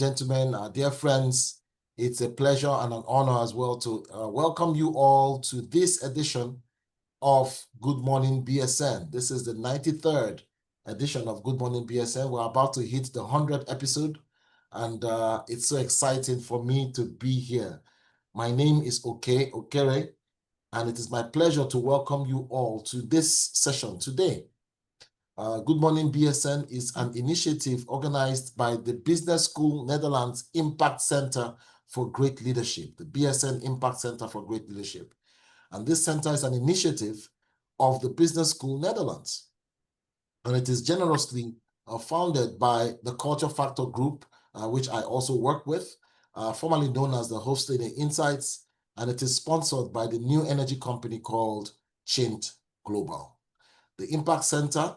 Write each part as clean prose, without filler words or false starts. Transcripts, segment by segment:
gentlemen, dear friends, it's a pleasure and an honor as well to welcome you all to this edition of Good Morning BSN. This is the 93rd edition of Good Morning BSN. We're about to hit the 100th episode, and it's so exciting for me to be here. My name is Okey Okere, and it is my pleasure to welcome you all to this session today. Good Morning BSN is an initiative organized by the Business School Netherlands Impact Center for Great Leadership, the BSN Impact Center for Great Leadership. And this center is an initiative of the Business School Netherlands. And it is generously founded by the Culture Factor Group, which I also work with, formerly known as the Hofstede Insights, and it is sponsored by the new energy company called Chint Global. The Impact Center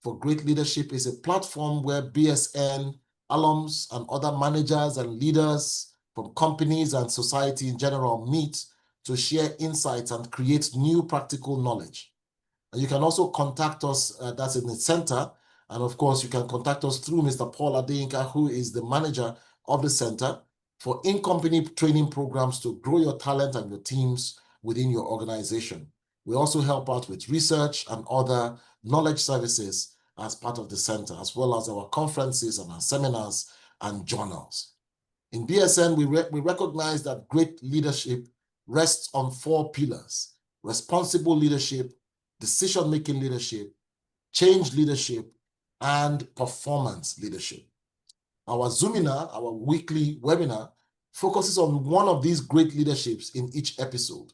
for Great Leadership is a platform where BSN alums and other managers and leaders from companies and society in general meet to share insights and create new practical knowledge. And you can also contact us, that's in the center. And of course, you can contact us through Mr. Paul Adeyinka, who is the manager of the center, for in-company training programs to grow your talent and your teams within your organization. We also help out with research and other knowledge services as part of the center, as well as our conferences and our seminars and journals. In BSN, we recognize that great leadership rests on 4 pillars: responsible leadership, decision-making leadership, change leadership, and performance leadership. Our Zoominar, our weekly webinar, focuses on one of these great leaderships in each episode.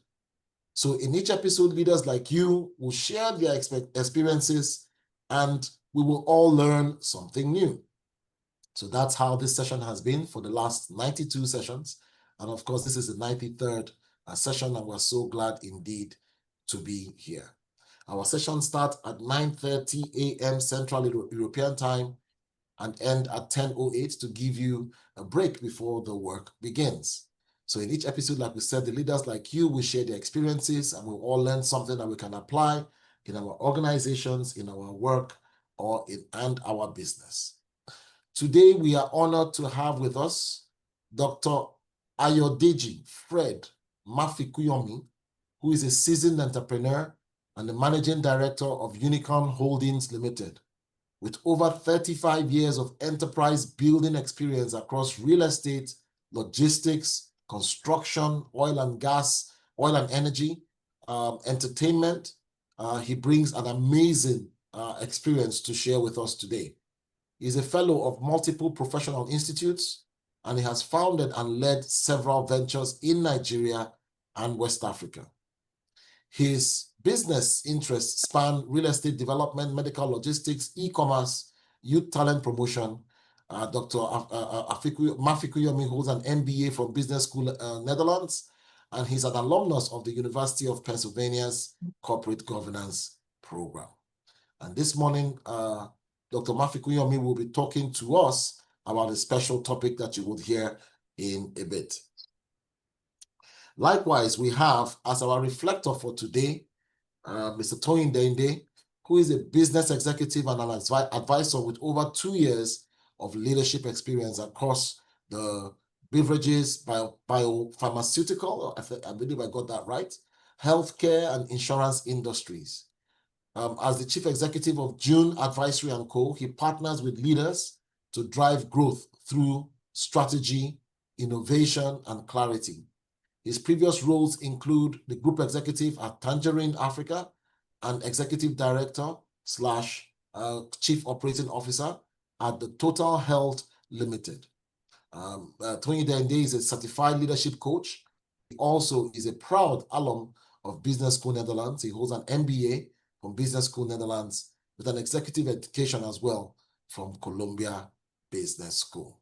So in each episode, leaders like you will share their experiences, and we will all learn something new. So that's how this session has been for the last 92 sessions. And of course, this is the 93rd session, and we're so glad indeed to be here. Our sessions start at 9:30 a.m. Central European Time and end at 10:08 to give you a break before the work begins. So in each episode, like we said, the leaders like you will share their experiences, and we'll all learn something that we can apply in our organizations, in our work, and our business. Today, we are honored to have with us Dr. Ayodeji Fred Mafikuyomi, who is a seasoned entrepreneur and the managing director of Unicorn Holdings Limited, with over 35 years of enterprise building experience across real estate, logistics, construction, oil and gas, oil and energy, entertainment. He brings an amazing experience to share with us today. He's a fellow of multiple professional institutes, and he has founded and led several ventures in Nigeria and West Africa. His business interests span real estate development, medical logistics, e-commerce, youth talent promotion. Dr. Mafikuyomi holds an MBA from Business School Netherlands, and he's an alumnus of the University of Pennsylvania's Corporate Governance Program. And this morning, Dr. Mafikuyomi will be talking to us about a special topic that you will hear in a bit. Likewise, we have as our reflector for today, Mr. Toyin Deinde, who is a business executive and an advisor with over 2 years of leadership experience across the beverages, biopharmaceutical, I believe I got that right, healthcare and insurance industries. As the chief executive of June Advisory & Co., he partners with leaders to drive growth through strategy, innovation, and clarity. His previous roles include the group executive at Tangerine Africa and executive director / chief operating officer at the Total Health Limited. Toyin Deinde is a certified leadership coach. He also is a proud alum of Business School Netherlands. He holds an MBA from Business School Netherlands with an executive education as well from Columbia Business School.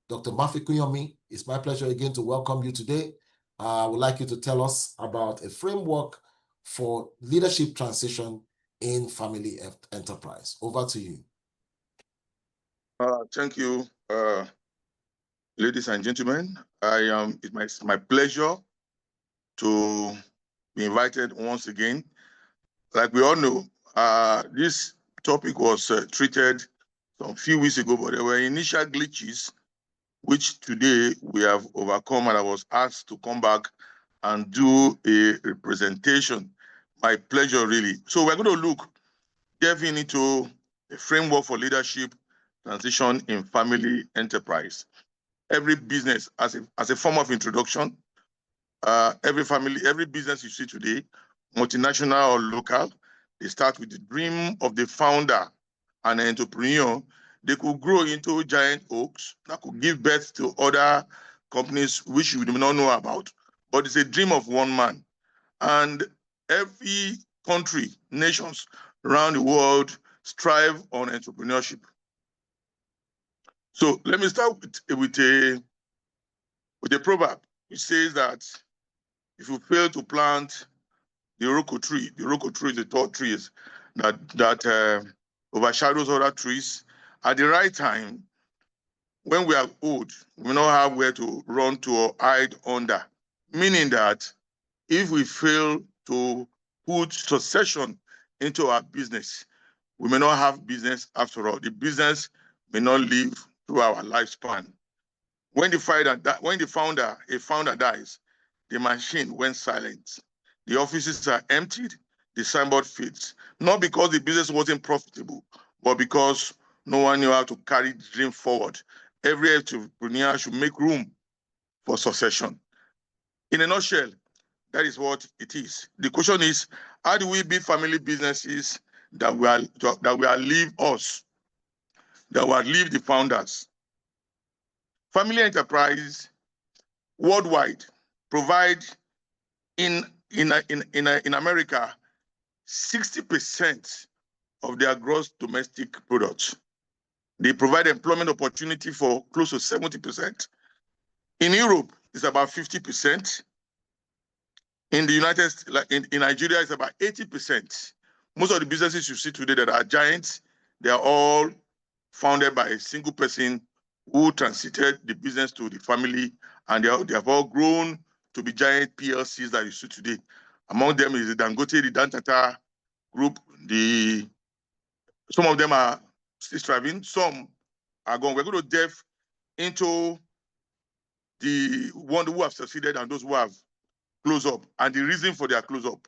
Dr. Mafikuyomi, it's my pleasure again to welcome you today. I would like you to tell us about a framework for leadership transition in family enterprise. Over to you. Thank you, ladies and gentlemen. It's my pleasure to be invited once again. Like we all know, this topic was treated some few weeks ago, but there were initial glitches which today we have overcome, and I was asked to come back and do a representation. My pleasure, really. So we're going to delve into a framework for leadership transition in family enterprise. Every business, as a form of introduction, every business you see today, multinational or local, they start with the dream of the founder and an entrepreneur. They could grow into giant oaks that could give birth to other companies which you do not know about. But it's a dream of one man. And every country, nations around the world strive on entrepreneurship. So let me start with a proverb which says that if you fail to plant the Iroko tree is the tall trees that overshadows other trees at the right time. When we are old, we will not have where to run to or hide under. Meaning that if we fail to put succession into our business, we may not have business after all. The business may not live through our lifespan. When a founder dies, the machine went silent. The offices are emptied, the signboard fades. Not because the business wasn't profitable, but because no one knew how to carry the dream forward. Every entrepreneur should make room for succession. In a nutshell, that is what it is. The question is, how do we build family businesses that will outlive us, that will outlive the founders? Family enterprise worldwide provide in America 60% of their gross domestic product. They provide employment opportunity for close to 70%. In Europe, it's about 50%. In the United States, in Nigeria, it's about 80%. Most of the businesses you see today that are giants, they are all founded by a single person who transited the business to the family, and they have all grown to be giant PLCs that you see today. Among them is the Dangote, the Dantata group. Some of them are still striving, some are gone. We're going to delve into the ones who have succeeded and those who have closed up, and the reason for their close up.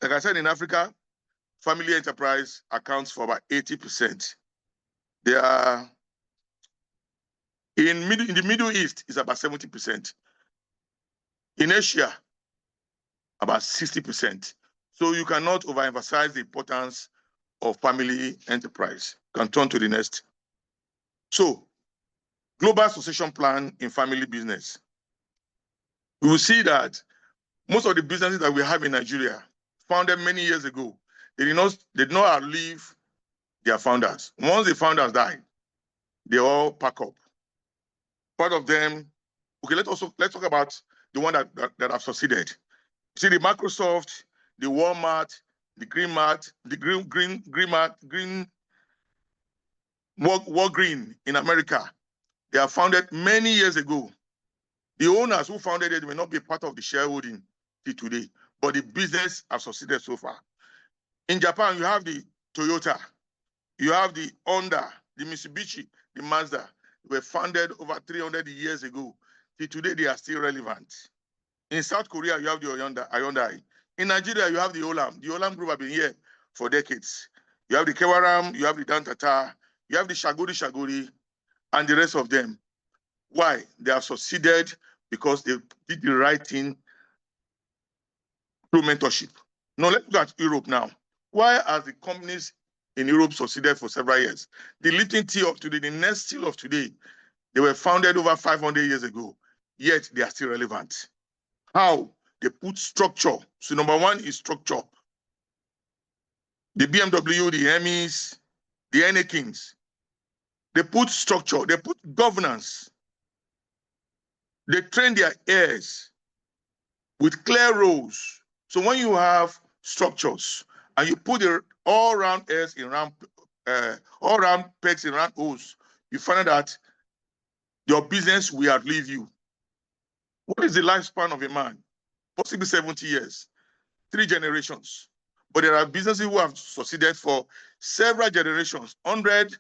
Like I said, in Africa, family enterprise accounts for about 80%. They are in the Middle East is about 70%. In Asia, about 60%. So you cannot overemphasize the importance of family enterprise. You can turn to the next. So, global succession plan in family business. We will see that most of the businesses that we have in Nigeria, founded many years ago, they did not outlive their founders. Once the founders die, they all pack up. Part of them, okay, let's talk about the one that have succeeded. See, the Microsoft, the Walmart, the Walgreen in America, they are founded many years ago. The owners who founded it may not be part of the shareholding till today, but the business has succeeded so far. In Japan, you have the Toyota, you have the Honda, the Mitsubishi, the Mazda. They were founded over 300 years ago. Till today, they are still relevant. In South Korea, you have the Hyundai. In Nigeria, you have the Olam. The Olam group have been here for decades. You have the Kewaram, you have the Dantata, you have the Shagori, and the rest of them. Why? They have succeeded because they did the right thing through mentorship. Now, let's look at Europe now. Why are the companies in Europe succeeded for several years? The Lipton tea of today, the Nestle of today, they were founded over 500 years ago, yet they are still relevant. How? They put structure. So number one is structure. The BMW, the Emmys, the Heinekens, they put structure, they put governance. They train their heirs with clear roles. So when you have structures and you put the all-round heirs in all-round pegs in round holes, you find out that your business will outlive you. What is the lifespan of a man? Possibly 70 years, 3 generations. But there are businesses who have succeeded for several generations, hundreds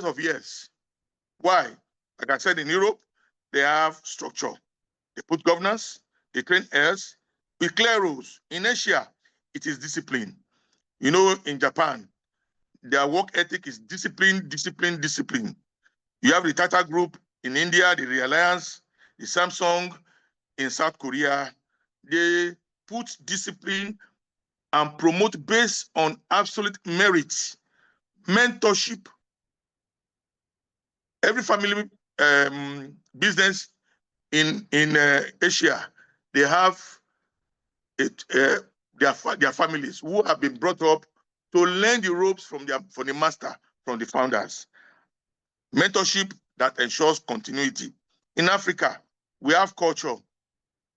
of years. Why? Like I said, in Europe, they have structure. They put governance, they train heirs with clear rules. In Asia, it is discipline. You know, in Japan, their work ethic is discipline, discipline, discipline. You have the Tata Group in India, the Reliance, the Samsung in South Korea. They put discipline and promote based on absolute merit, mentorship. Every family business in Asia, they have their families who have been brought up to learn the ropes from the master, from the founders. Mentorship that ensures continuity. In Africa, we have culture.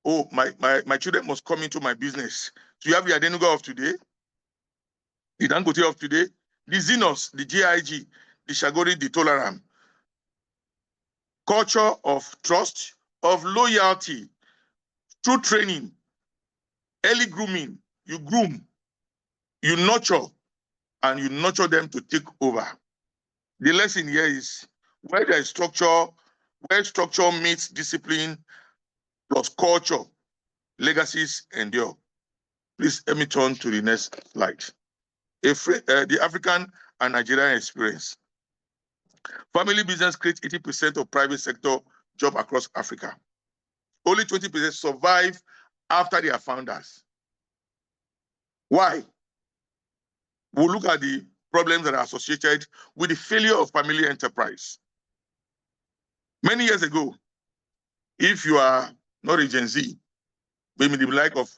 Oh, my children must come into my business. So you have the Adenuga of today, the Dangote of today, the Xenos, the GIG, the Shagori, the Tolaram. Culture of trust, of loyalty, through training, early grooming. You groom, you nurture, and you nurture them to take over. The lesson here is where there is structure, where structure meets discipline plus culture, legacies endure. Please let me turn to the next slide. The African and Nigerian experience. Family business creates 80% of private sector job across Africa. Only 20% survive after their founders. Why? We'll look at the problems that are associated with the failure of family enterprise. Many years ago, if you are not a Gen Z, maybe the like of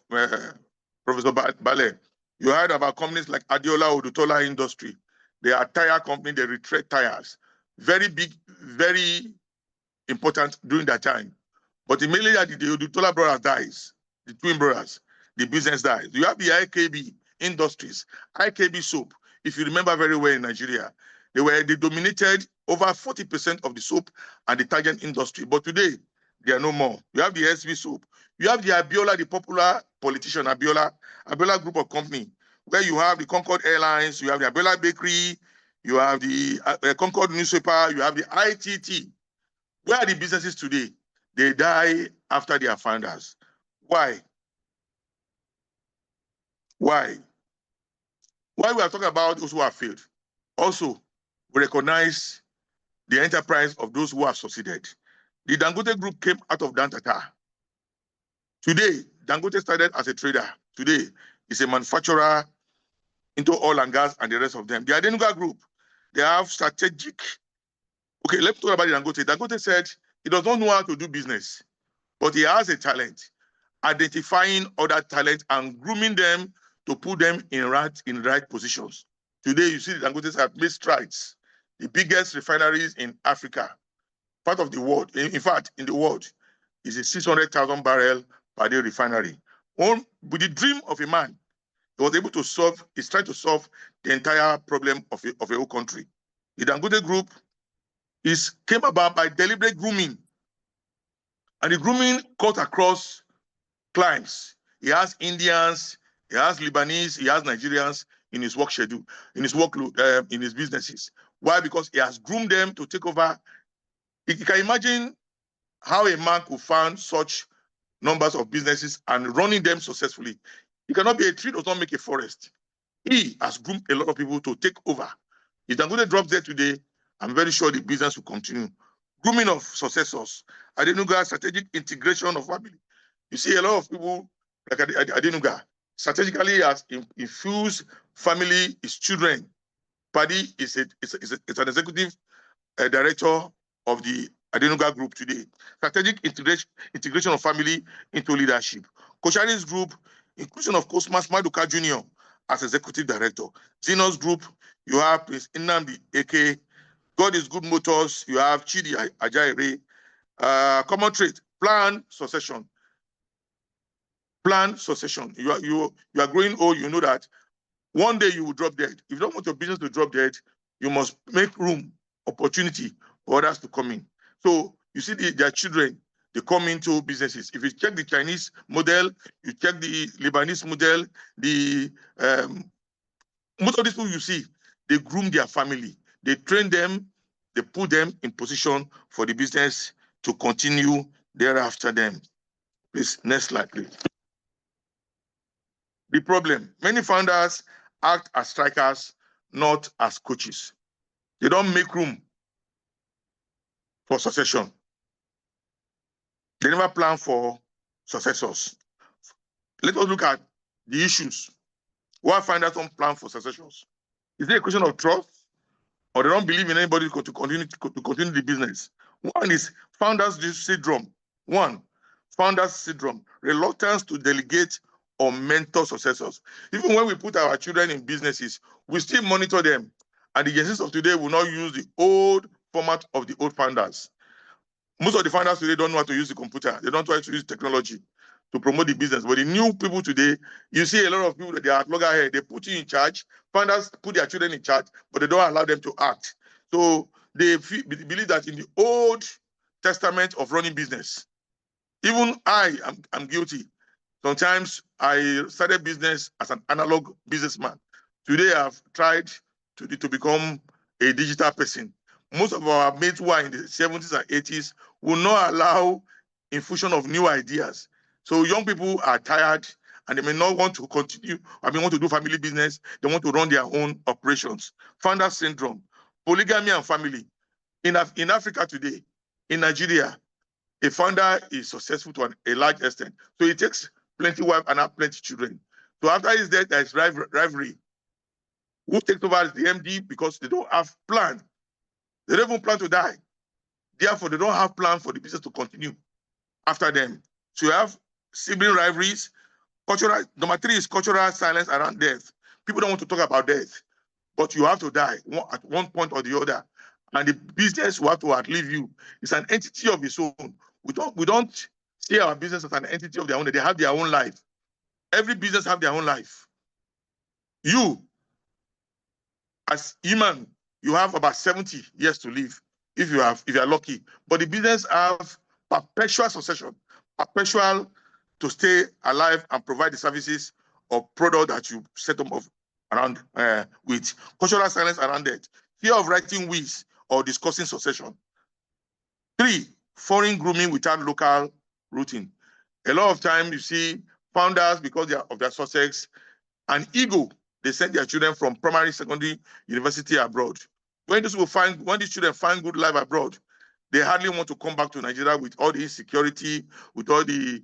Professor Bale, you heard about companies like Adiola Odutola Industry. They are tire company, they retread tires. Very big, very important during that time. But immediately that the Odutola brothers dies, the twin brothers, the business dies. You have the IKB Industries, IKB Soap, if you remember very well in Nigeria. They dominated over 40% of the soap and detergent industry. But today, they are no more. You have the SV Soap. You have the Abiola, the popular politician, Abiola group of company, where you have the Concord Airlines, you have the Abiola Bakery, you have the Concord Newspaper, you have the ITT. Where are the businesses today? They die after their founders. Why? Why? Why we are talking about those who have failed? Also, we recognize the enterprise of those who have succeeded. The Dangote Group came out of Dantata. Today, Dangote started as a trader. Today, it's a manufacturer into oil and gas and the rest of them. The Adenuga Group, they have strategic. Okay, let's talk about the Dangote. Dangote said he does not know how to do business, but he has a talent, identifying other talent and grooming them to put them in right positions. Today, you see the Dangotes have made strides. The biggest refineries in Africa, part of the world, in fact, in the world, is a 600,000 barrel per day refinery. With the dream of a man, he was able to solve, he's trying to solve the entire problem of a whole country. The Dangote Group came about by deliberate grooming. And the grooming cut across clients. He has Indians, he has Lebanese, he has Nigerians in his work schedule, in his workload, in his businesses. Why? Because he has groomed them to take over. You can imagine how a man could found such numbers of businesses and running them successfully. It cannot be a tree does not make a forest. He has groomed a lot of people to take over. If Dangote drops there today, I'm very sure the business will continue. Grooming of successors. Adenuga, strategic integration of family. You see a lot of people like Adenuga strategically has infused family, his children. Paddy is an executive director of the Adenuga Group today. Strategic integration of family into leadership. Koshari's Group, inclusion of Cosmas Maduka Jr. as executive director. Xenos Group, you have Prince Nnamdi Eke. God is Good Motors, you have Chidi Ajaire. Common trait, plan succession. Plan succession. You are growing old, you know that one day you will drop dead. If you don't want your business to drop dead, you must make room, opportunity for others to come in. So you see their children, they come into businesses. If you check the Chinese model, you check the Lebanese model, most of these people you see, they groom their family. They train them they put them in position for the business to continue thereafter them. Please, next slide, please. The problem, many founders act as strikers, not as coaches. They don't make room for succession. They never plan for successors. Let us look at the issues. Why founders don't plan for successions? Is it a question of trust, or they don't believe in anybody to continue the business? One is founders syndrome. Founders syndrome, reluctance to delegate or mentor successors. Even when we put our children in businesses, we still monitor them. And the generations of today will not use the old format of the old founders. Most of the founders today don't know how to use the computer. They don't try to use technology to promote the business. But the new people today, you see a lot of people that they are at loggerhead. They put you in charge. Founders put their children in charge, but they don't allow them to act. So they believe that in the Old Testament of running business, even I am guilty. Sometimes I started business as an analog businessman. Today I've tried to become a digital person. Most of our mates who are in the 70s and 80s will not allow infusion of new ideas. So young people are tired and they may not want to continue. Want to do family business. They want to run their own operations. Founder syndrome, polygamy and family. In Africa today, in Nigeria, a founder is successful to a large extent. So it takes plenty wife and have plenty children. So after his death, there is rivalry. Who takes over as the MD because they don't have plan. They don't even plan to die. Therefore, they don't have plan for the business to continue after them. So you have sibling rivalries. Number 3 is cultural silence around death. People don't want to talk about death, but you have to die at one point or the other. And the business will have to outlive you. It's an entity of its own. We don't see our business as an entity of their own. They have their own life. Every business have their own life. You, as human, you have about 70 years to live if you are lucky. But the business have perpetual succession, perpetual to stay alive and provide the services or product that you set them up around with. Cultural silence around it. Fear of writing wills or discussing succession. 3, foreign grooming without local routing. A lot of time you see founders, because of their success and ego, they send their children from primary, secondary, university abroad. When these children find good life abroad, they hardly want to come back to Nigeria with all the insecurity, with all the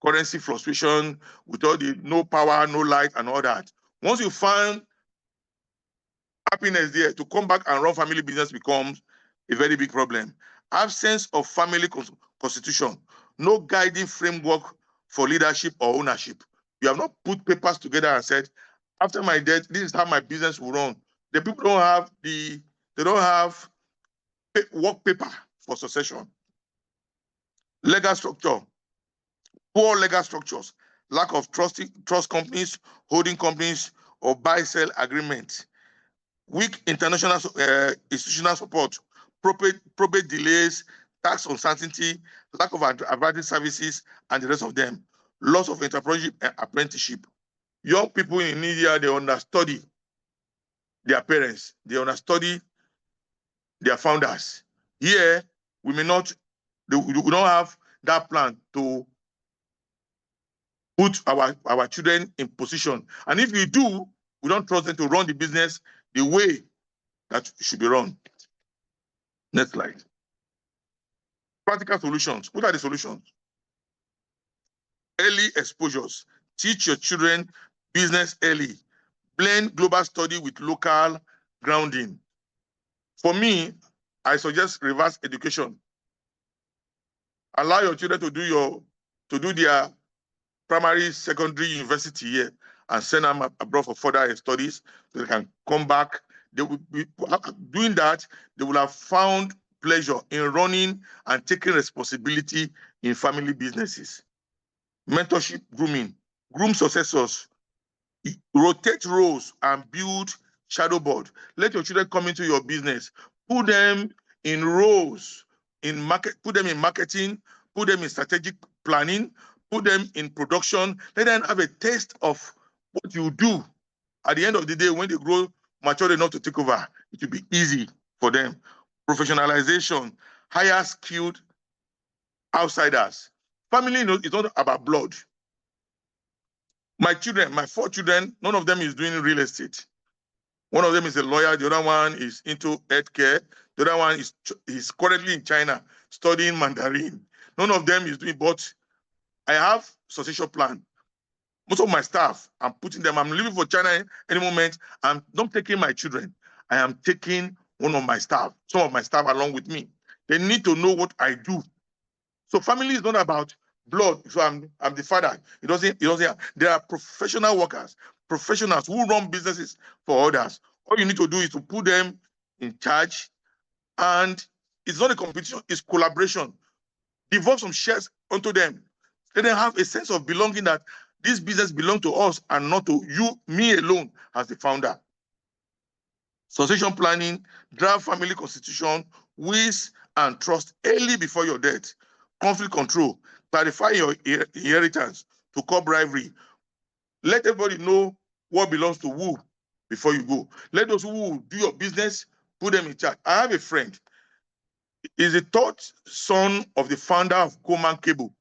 currency frustration, with all the no power, no light, and all that. Once you find happiness there, to come back and run family business becomes a very big problem. Absence of family constitution, no guiding framework for leadership or ownership. You have not put papers together and said, after my death, this is how my business will run. The people don't have work paper for succession. Legal structure, poor legal structures, lack of trust companies, holding companies, or buy-sell agreements. Weak international institutional support, probate delays, tax uncertainty, lack of advisory services, and the rest of them. Loss of entrepreneurship and apprenticeship. Young people in India, they understudy their parents. They understudy their founders. Here, we don't have that plan to put our children in position. And if we do, we don't trust them to run the business the way that should be run. Next slide. Practical solutions. What are the solutions? Early exposures. Teach your children business early. Blend global study with local grounding. For me, I suggest reverse education. Allow your children to do their primary, secondary, university here and send them abroad for further studies so they can come back. They will be doing that. They will have found pleasure in running and taking responsibility in family businesses. Mentorship, grooming, groom successors, rotate roles and build shadow board. Let your children come into your business. Put them in roles, put them in marketing, put them in strategic planning, put them in production. Let them have a taste of what you do. At the end of the day, when they grow mature enough to take over, it will be easy for them. Professionalization, higher skilled outsiders. Family is not about blood. My children, my 4 children, none of them is doing real estate. One of them is a lawyer. The other one is into healthcare. The other one is currently in China studying Mandarin. None of them is doing, but I have succession plan. Most of my staff, I'm leaving for China any moment. I'm not taking my children. I am taking one of my staff, some of my staff along with me. They need to know what I do. So family is not about blood. So I'm the father. It doesn't. There are professional workers, professionals who run businesses for others. All you need to do is to put them in charge, and it's not a competition, it's collaboration. Devolve some shares onto them. Let them have a sense of belonging, that this business belongs to us and not to you, me alone as the founder. Succession planning, draft family constitution, wills and trust early before your death. Conflict control, clarify your inheritance to curb rivalry. Let everybody know what belongs to who before you go. Let those who do your business, put them in charge. I have a friend. He's the 3rd son of the founder of Coleman Cable.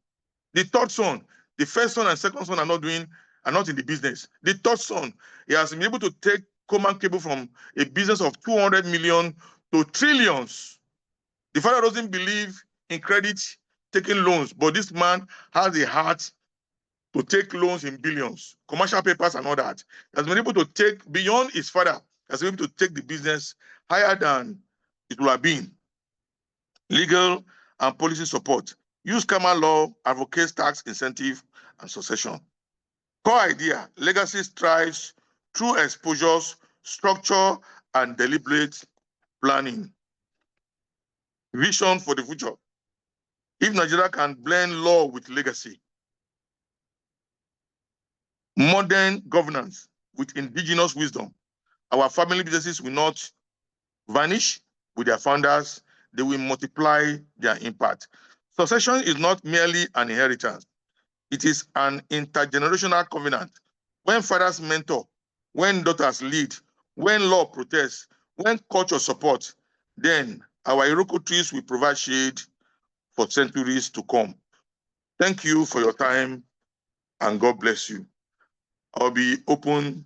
The 3rd son, the 1st son and 2nd son are not in the business. The 3rd son, he has been able to take Coleman Cable from a business of 200 million to trillions. The father doesn't believe in credit, taking loans, but this man has a heart to take loans in billions, commercial papers and all that. He has been able to take beyond his father. He has been able to take the business higher than it would have been. Legal and policy support. Use common law, advocates tax incentive and succession. Core idea, legacy strives through exposures, structure, and deliberate planning. Vision for the future. If Nigeria can blend law with legacy, modern governance with indigenous wisdom, our family businesses will not vanish with their founders, they will multiply their impact. Succession is not merely an inheritance, it is an intergenerational covenant. When fathers mentor, when daughters lead, when law protests, when culture supports, then our Iroko trees will provide shade for centuries to come. Thank you for your time and God bless you. I'll be open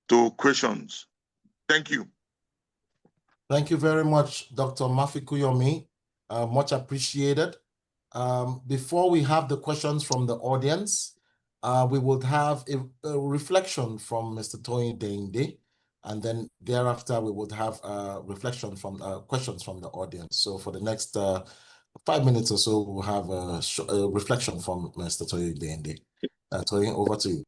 to questions. Thank you. Thank you very much, Dr. Mafikuyomi. Much appreciated. Before we have the questions from the audience, we would have a reflection from Mr. Toyin Deinde, and then thereafter we would have a reflection from questions from the audience. So for the next 5 minutes or so, we'll have a reflection from Mr. Toyin Deinde. Toyin, over to you.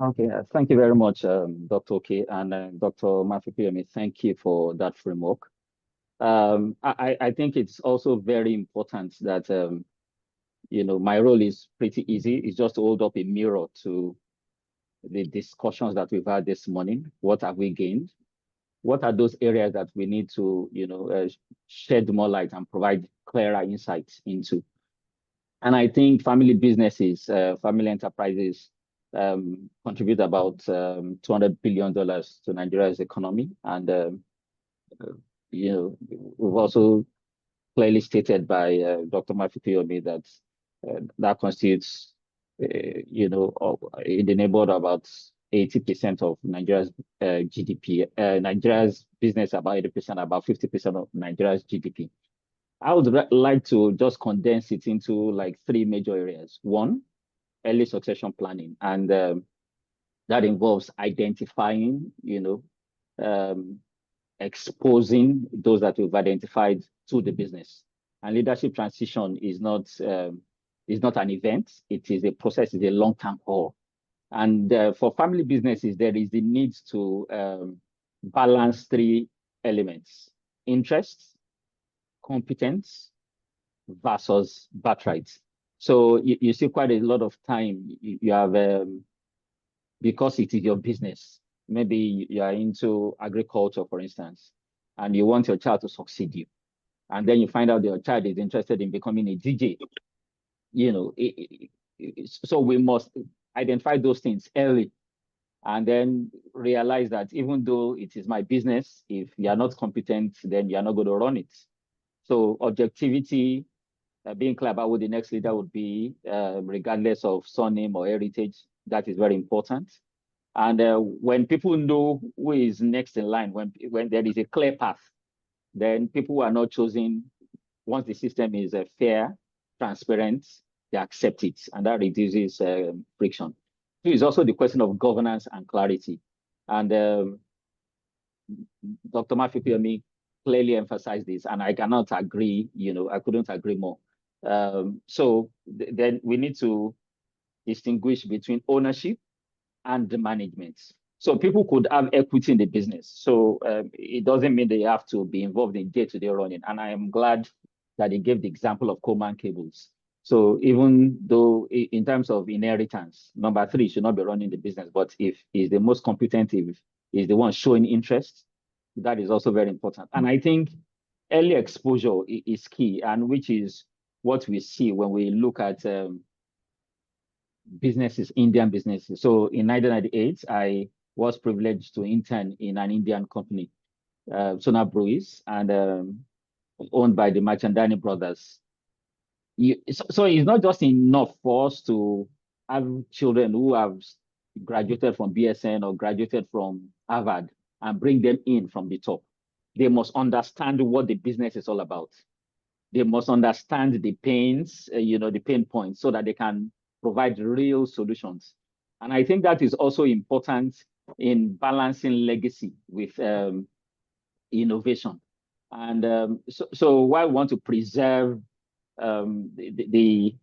Okay, thank you very much, Dr. Okey and Dr. Mafikuyomi. Thank you for that framework. I think it's also very important that, my role is pretty easy. It's just to hold up a mirror to the discussions that we've had this morning. What have we gained? What are those areas that we need to, shed more light and provide clearer insights into? And I think family businesses, family enterprises, contribute about $200 billion to Nigeria's economy. And, we've also clearly stated by Dr. Mafikuyomi that that constitutes, in the neighborhood about 80% of Nigeria's GDP. Nigeria's business about 80%, about 50% of Nigeria's GDP. I would like to just condense it into like 3 major areas. One, early succession planning, and that involves identifying, exposing those that we've identified to the business. And leadership transition is not an event; it is a process, it's a long-term haul. And for family businesses, there is the need to balance 3 elements: interest, competence versus birthright. So you see quite a lot of time you have, because it is your business. Maybe you are into agriculture, for instance, and you want your child to succeed you. And then you find out your child is interested in becoming a DJ. So we must identify those things early and then realize that even though it is my business, if you are not competent, then you are not going to run it. So objectivity, being clear about what the next leader would be, regardless of surname or heritage, that is very important. And when people know who is next in line, when there is a clear path, then people are not chosen. Once the system is fair, transparent, they accept it, and that reduces friction. So it's also the question of governance and clarity. And Dr. Mafikuyomi clearly emphasized this, and I cannot agree, I couldn't agree more. So then we need to distinguish between ownership and the management. So people could have equity in the business. So it doesn't mean they have to be involved in day-to-day running. And I am glad that he gave the example of Coleman Cables. So even though in terms of inheritance, number 3 should not be running the business, but if he's the most competent, if he's the one showing interest, that is also very important. And I think early exposure is key, and which is what we see when we look at businesses, Indian businesses. So in 1998, I was privileged to intern in an Indian company, Sona Breweries, and owned by the Machandani brothers. So it's not just enough for us to have children who have graduated from BSN or graduated from Harvard and bring them in from the top. They must understand what the business is all about. They must understand the pains, the pain points, so that they can provide real solutions. And I think that is also important in balancing legacy with innovation. And so while we want to preserve the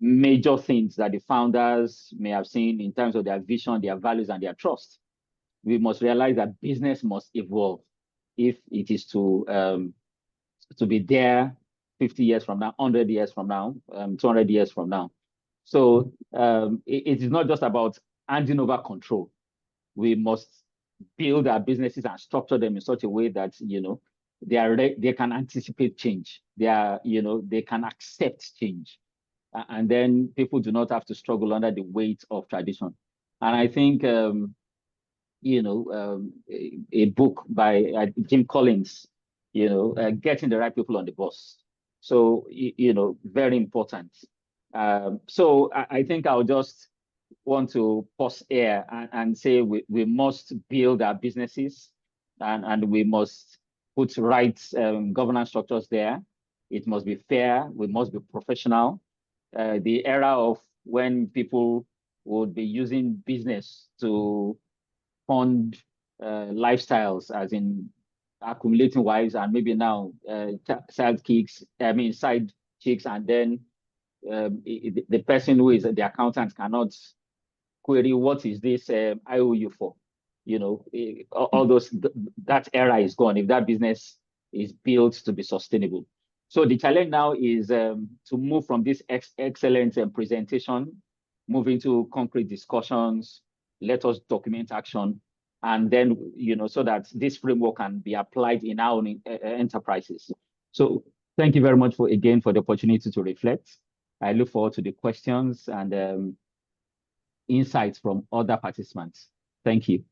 major things that the founders may have seen in terms of their vision, their values, and their trust, we must realize that business must evolve if it is to be there 50 years from now, 100 years from now, 200 years from now. So it is not just about handing over control. We must build our businesses and structure them in such a way that they can anticipate change. They can accept change, and then people do not have to struggle under the weight of tradition. And I think a book by Jim Collins, getting the right people on the bus. So very important. So I think I'll just want to pause here and say we must build our businesses, and we must put right governance structures there. It must be fair. We must be professional. The era of when people would be using business to fund lifestyles, as in accumulating wives and maybe now side chicks, and then the person who is the accountant cannot query what is this IOU for. All those, that era is gone if that business is built to be sustainable. So the challenge now is to move from this excellent presentation, move into concrete discussions. Let us document action, and then so that this framework can be applied in our own enterprises. So thank you very much for the opportunity to reflect. I look forward to the questions and insights from other participants. Thank you.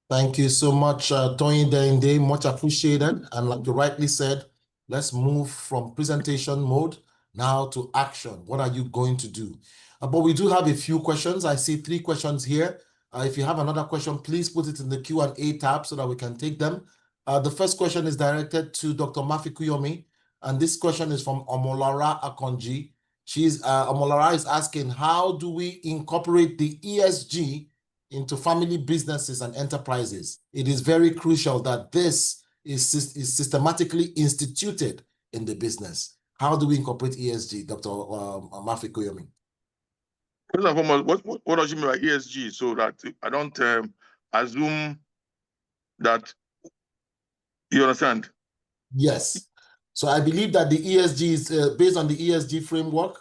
Thank you so much, Toyin Deinde. Much appreciated. And like you rightly said, let's move from presentation mode now to action. What are you going to do? But we do have a few questions. I see 3 questions here. If you have another question, please put it in the Q&A tab so that we can take them. The first question is directed to Dr. Mafikuyomi, and this question is from Omolara Akonji. Omolara is asking, how do we incorporate the ESG into family businesses and enterprises? It is very crucial that this is systematically instituted in the business. How do we incorporate ESG, Dr. Mafikuyomi? First and foremost, what does you mean by ESG? So that I don't assume that you understand. Yes. So I believe that the ESG is based on the ESG framework,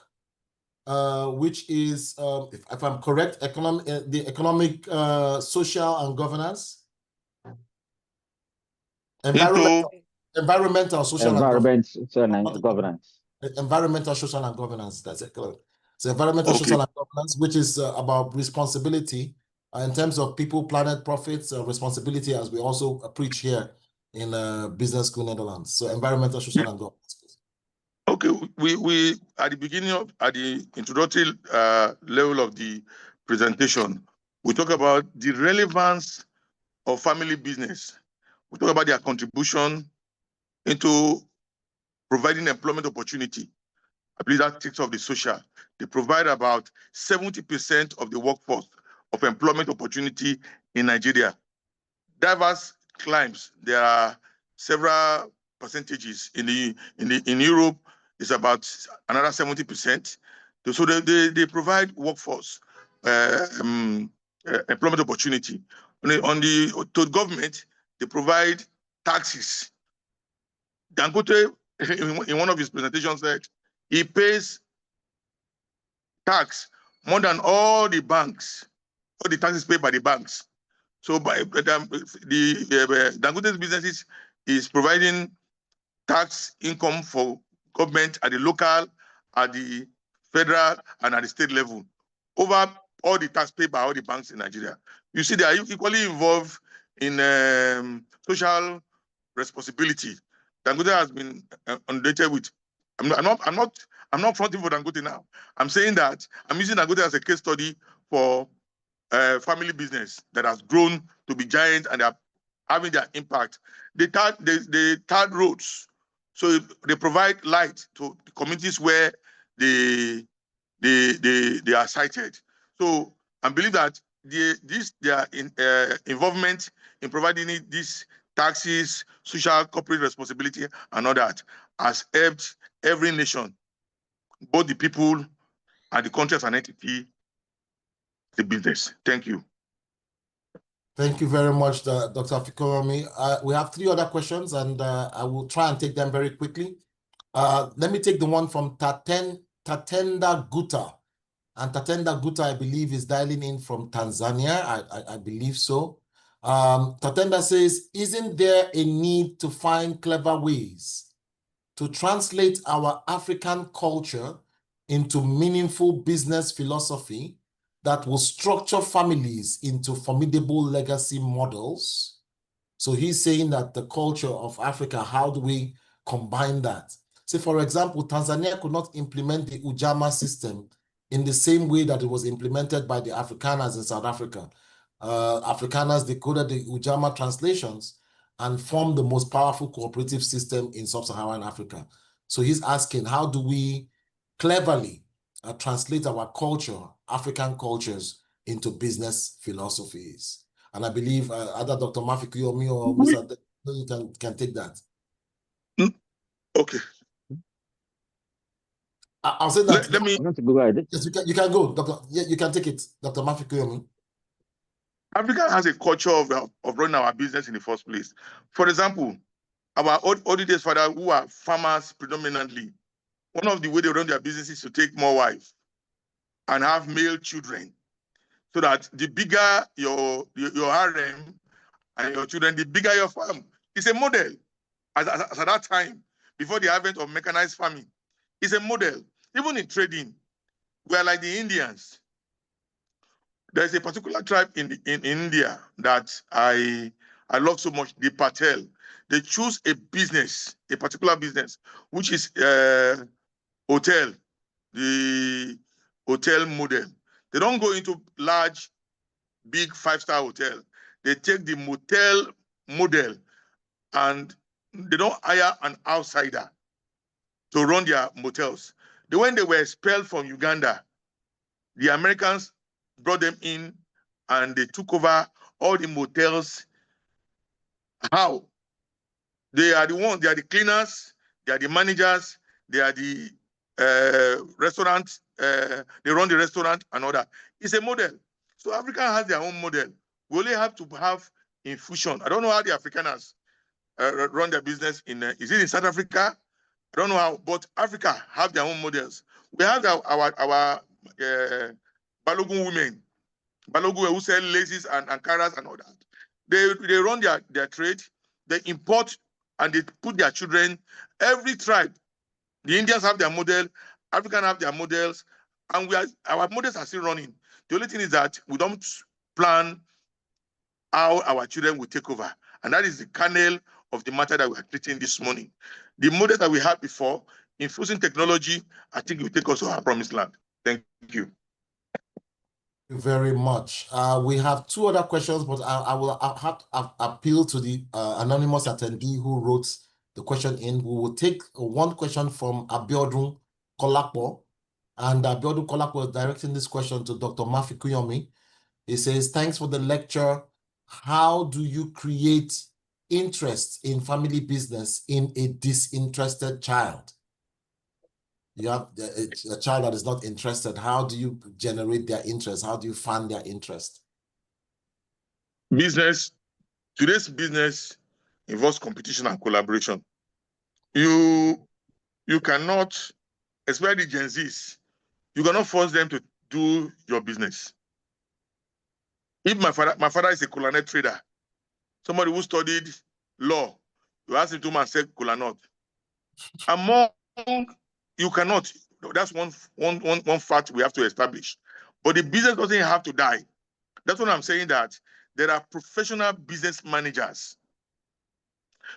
which is, if I'm correct, the economic, social, and governance. Environmental, social, and governance. Environmental, social, and governance. That's it. So environmental, social, and governance, which is about responsibility in terms of people, planet, profits, responsibility, as we also preach here in Business School Netherlands. So environmental, social, and governance. Okay, we at the beginning of at the introductory level of the presentation, we talk about the relevance of family business. We talk about their contribution into providing employment opportunity. I believe that takes off the social. They provide about 70% of the workforce of employment opportunity in Nigeria. Diverse climes, there are several percentages. In Europe, it's about another 70%. So they provide workforce, employment opportunity. To government, they provide taxes. Dangote, in one of his presentations, said he pays tax more than all the banks, all the taxes paid by the banks. So by the Dangote's businesses is providing tax income for government at the local, at the federal, and at the state level over all the tax paid by all the banks in Nigeria. You see, they are equally involved in social responsibility. Dangote has been inundated with. I'm not fronting for Dangote now. I'm saying that I'm using Dangote as a case study for family business that has grown to be giant and they are having their impact. They tarred roads, so they provide light to the communities where they are sited. So I believe that their involvement in providing these taxes, social corporate responsibility, and all that has helped every nation, both the people and the country as an entity, the business. Thank you. Thank you very much, Dr. Fikuyomi. We have 3 other questions, and I will try and take them very quickly. Let me take the one from Tatenda Guta. And Tatenda Guta, I believe, is dialing in from Tanzania. I believe so. Tatenda says, isn't there a need to find clever ways to translate our African culture into meaningful business philosophy that will structure families into formidable legacy models? So he's saying that the culture of Africa, how do we combine that? Say, for example, Tanzania could not implement the Ujamaa system in the same way that it was implemented by the Afrikaners in South Africa. Afrikaners decoded the Ujamaa translations and formed the most powerful cooperative system in sub-Saharan Africa. So he's asking, how do we cleverly translate our culture, African cultures, into business philosophies? And I believe either Dr. Mafikuyomi or Mr. You can take that. Okay. I'll say that. Let me. Go ahead. Yes, you can go, Doctor. Yeah, you can take it, Dr. Mafikuyomi. Africa has a culture of running our business in the first place. For example, our Ayodeji's father, who are farmers predominantly, one of the ways they run their business is to take more wives and have male children, so that the bigger your harem and your children, the bigger your farm. It's a model. As at that time, before the advent of mechanized farming, it's a model. Even in trading, we are like the Indians. There's a particular tribe in India that I love so much, the Patel. They choose a business, a particular business, which is hotel, the hotel model. They don't go into large, big 5-star hotel. They take the motel model and they don't hire an outsider to run their motels. When they were expelled from Uganda, the Americans brought them in and they took over all the motels. How? They are the ones, they are the cleaners, they are the managers, they are the restaurant, they run the restaurant and all that. It's a model. So Africa has their own model. We only have to have infusion. I don't know how the Afrikaners run their business in, is it in South Africa? I don't know how, but Africa have their own models. We have our Balogun women, Balogun who sell laces and Ankaras and all that. They run their trade, they import and they put their children, every tribe. The Indians have their model, Africans have their models, and our models are still running. The only thing is that we don't plan how our children will take over. And that is the kernel of the matter that we are treating this morning. The model that we had before, infusing technology, I think will take us to our promised land. Thank you. Thank you very much. We have two other questions, but I will have to appeal to the anonymous attendee who wrote the question in. We will take one question from Abiodun Kolapo, and Abiodun Kolapo is directing this question to Dr. Mafikuyomi. He says, thanks for the lecture. How do you create interest in family business in a disinterested child? You have a child that is not interested. How do you generate their interest? How do you fund their interest? Today's business involves competition and collaboration. You cannot, especially Gen Zs, you cannot force them to do your business. If my father is a kola trader, somebody who studied law, you ask him to man sell kola nut. Among you cannot. That's one fact we have to establish. But the business doesn't have to die. That's what I'm saying, that there are professional business managers.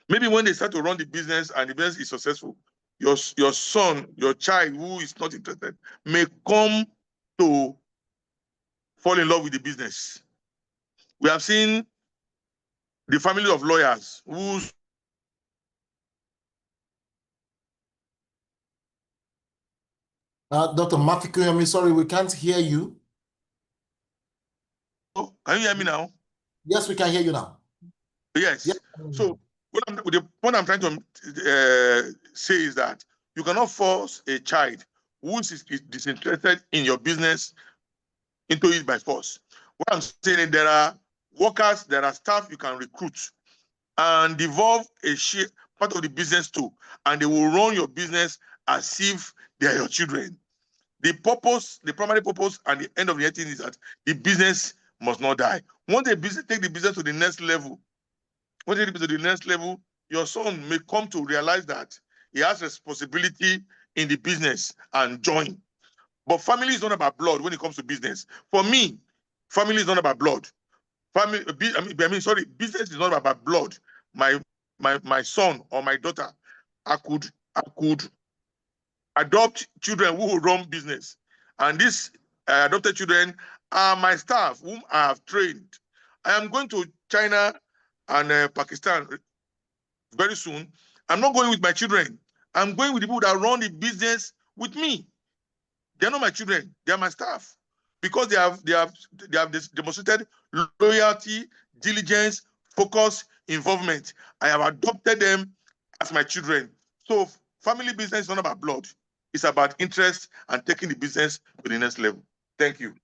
Maybe when they start to run the business and the business is successful, your son, your child who is not interested may come to fall in love with the business. We have seen the family of lawyers whose Dr. Mafikuyomi, sorry, we can't hear you. Oh, can you hear me now? Yes, we can hear you now. Yes. Yes. So the point I'm trying to say is that you cannot force a child who is disinterested in your business into it by force. What I'm saying is there are workers, there are staff you can recruit and devolve a share part of the business to, and they will run your business as if they are your children. The purpose, the primary purpose, and the end of the thing is that the business must not die. Once the business take the business to the next level, your son may come to realize that he has responsibility in the business and join. But family is not about blood when it comes to business. For me, family is not about blood. Business is not about blood. My son or my daughter, I could adopt children who will run business. And these adopted children are my staff whom I have trained. I am going to China and Pakistan very soon. I'm not going with my children. I'm going with the people that run the business with me. They're not my children. They're my staff. Because they have demonstrated loyalty, diligence, focus, involvement. I have adopted them as my children. So family business is not about blood. It's about interest and taking the business to the next level. Thank you.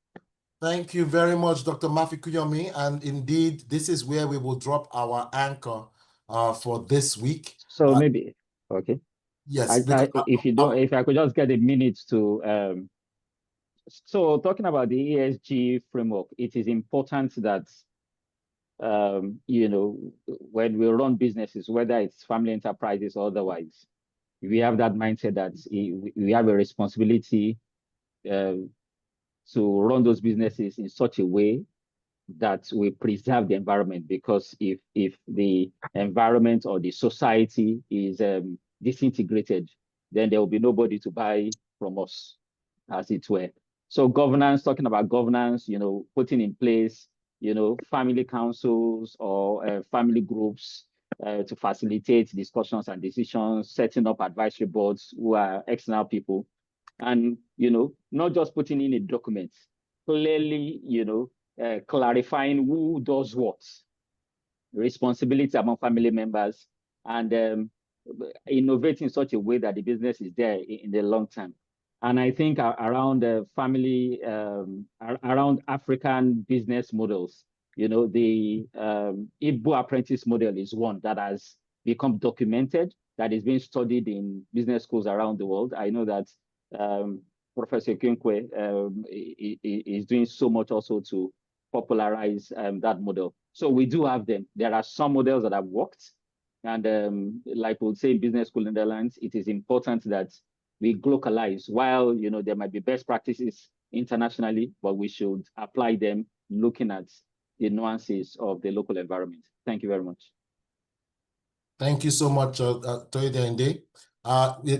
Thank you very much, Dr. Mafikuyomi. And indeed, this is where we will drop our anchor for this week. So maybe, okay. Yes. If I could just get a minute to, so talking about the ESG framework, it is important that, when we run businesses, whether it's family enterprises or otherwise, we have that mindset that we have a responsibility to run those businesses in such a way that we preserve the environment, because if the environment or the society is disintegrated, then there will be nobody to buy from us, as it were. So governance, talking about governance, putting in place, family councils or family groups to facilitate discussions and decisions, setting up advisory boards who are external people, and, not just putting in a document, clearly, clarifying who does what, responsibility among family members, and innovating in such a way that the business is there in the long term. And I think around family, around African business models, the Igbo apprentice model is one that has become documented, that is being studied in business schools around the world. I know that Professor Kinkwe is doing so much also to popularize that model. So we do have them. There are some models that have worked. And like we'll say in business school in the Netherlands, it is important that we localize. While there might be best practices internationally, but we should apply them looking at the nuances of the local environment. Thank you very much. Thank you so much, Toyin Deinde.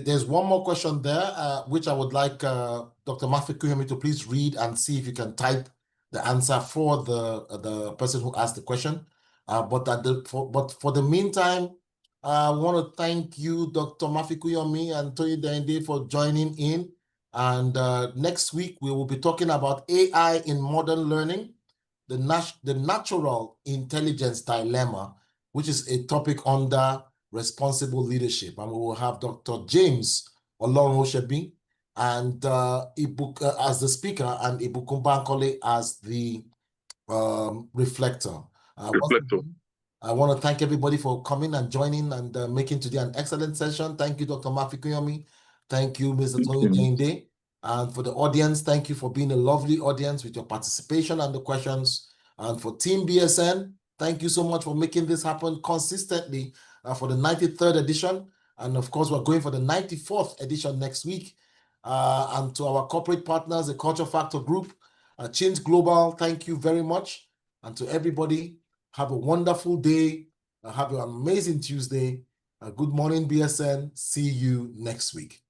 There's one more question there, which I would like Dr. Mafikuyomi to please read and see if you can type the answer for the person who asked the question. But for the meantime, I want to thank you, Dr. Mafikuyomi and Toyin Deinde, for joining in. And next week, we will be talking about AI in modern learning, the natural intelligence dilemma, which is a topic under responsible leadership. And we will have Dr. James Olorun-Osebi and as the speaker, and Ibukun Bankole as the reflector. I want to thank everybody for coming and joining and making today an excellent session. Thank you, Dr. Mafikuyomi. Thank you, Mr. Toyin Deinde. And for the audience, thank you for being a lovely audience with your participation and the questions. And for Team BSN, thank you so much for making this happen consistently for the 93rd edition. And of course, we're going for the 94th edition next week. And to our corporate partners, the Culture Factor Group, Change Global, thank you very much. And to everybody, have a wonderful day. Have an amazing Tuesday. Good morning, BSN. See you next week.